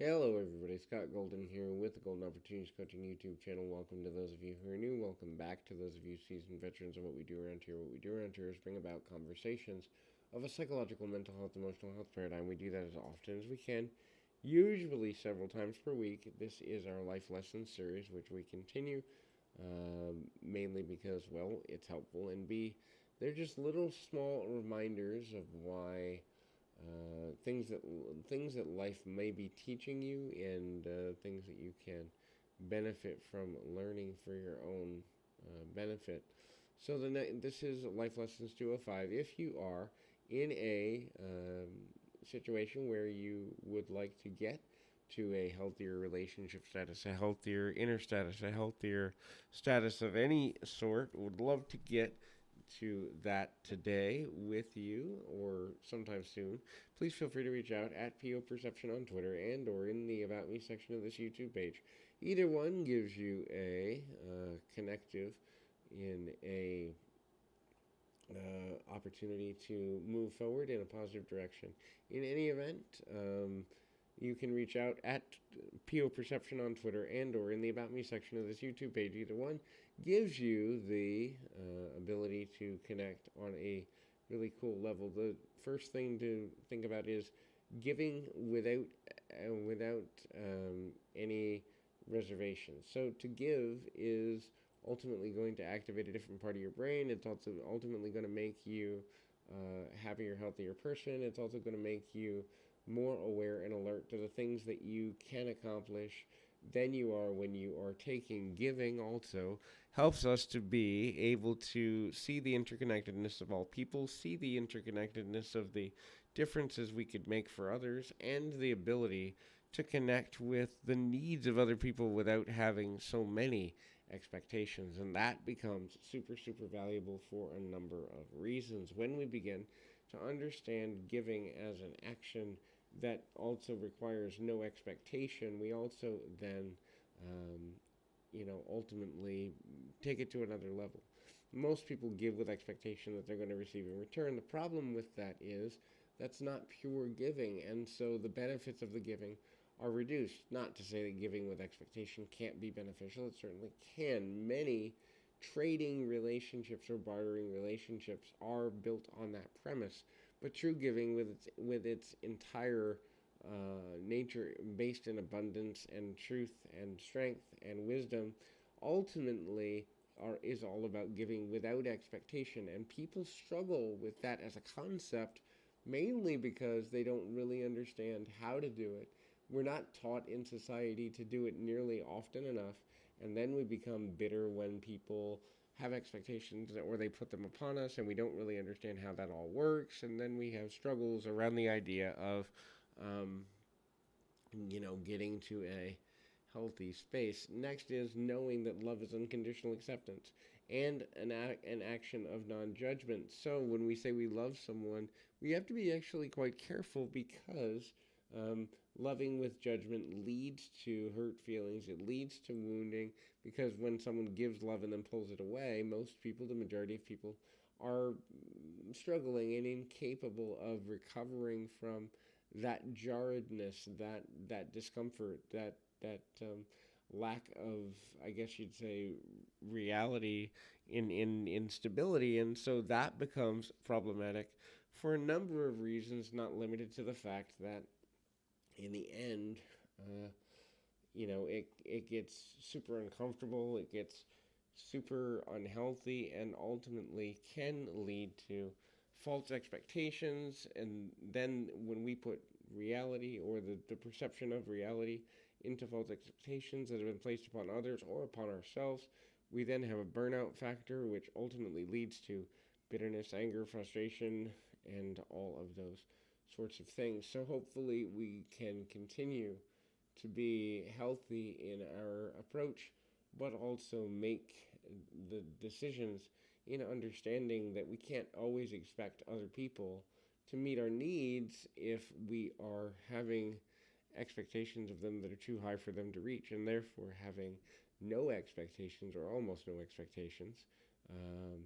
Hello, everybody. Scott Golden here with the Golden Opportunities Coaching YouTube channel. Welcome to those of you who are new. Welcome back to those of you seasoned veterans of what we do around here. What we do around here is bring about conversations of a psychological, mental health, emotional health paradigm. We do that as often as we can, usually several times per week. This is our Life Lessons series, which we continue mainly because, well, it's helpful, and B, they're just little small reminders of why things that life may be teaching you, and things that you can benefit from learning for your own benefit. So this is Life Lessons 205. If you are in a situation where you would like to get to a healthier relationship status, a healthier inner status, a healthier status of any sort, would love to get to that today with you or sometime soon, please feel free to reach out at PO Perception on Twitter and or in the About Me section of this YouTube page. Either one gives you a connective in a opportunity to move forward in a positive direction. In any event, you can reach out at PO Perception on Twitter and or in the About Me section of this YouTube page. Either one gives you the ability to connect on a really cool level. The first thing to think about is giving without any reservations. So to give is ultimately going to activate a different part of your brain. It's also ultimately going to make you a happier, healthier person. It's also going to make you more aware and alert to the things that you can accomplish than you are when you are taking. Giving also helps us to be able to see the interconnectedness of all people, see the interconnectedness of the differences we could make for others, and the ability to connect with the needs of other people without having so many expectations. And that becomes super, super valuable for a number of reasons. When we begin to understand giving as an action that also requires no expectation, we also then, ultimately take it to another level. Most people give with expectation that they're going to receive in return. The problem with that is that's not pure giving, and so the benefits of the giving are reduced. Not to say that giving with expectation can't be beneficial, it certainly can. Many trading relationships or bartering relationships are built on that premise, but true giving with its entire nature based in abundance and truth and strength and wisdom ultimately is all about giving without expectation. And people struggle with that as a concept mainly because they don't really understand how to do it. We're not taught in society to do it nearly often enough, and then we become bitter when people have expectations or they put them upon us and we don't really understand how that all works, and then we have struggles around the idea of um, getting to a healthy space. Next is knowing that love is unconditional acceptance and an action of non-judgment. So when we say we love someone, we have to be actually quite careful because loving with judgment leads to hurt feelings. It leads to wounding because when someone gives love and then pulls it away, most people, the majority of people, are struggling and incapable of recovering from that jarredness, that discomfort, that lack of, I guess you'd say, reality in instability, and so that becomes problematic for a number of reasons, not limited to the fact that in the end, it gets super uncomfortable, it gets super unhealthy, and ultimately can lead to false expectations. And then when we put reality or the perception of reality into false expectations that have been placed upon others or upon ourselves, we then have a burnout factor, which ultimately leads to bitterness, anger, frustration, and all of those sorts of things. So hopefully we can continue to be healthy in our approach, but also make the decisions in understanding that we can't always expect other people to meet our needs if we are having expectations of them that are too high for them to reach, and therefore having no expectations or almost no expectations. Um,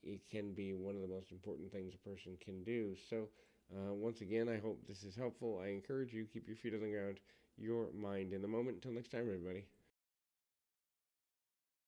it can be one of the most important things a person can do. So, once again, I hope this is helpful. I encourage you, keep your feet on the ground. your mind in the moment. Until next time, everybody.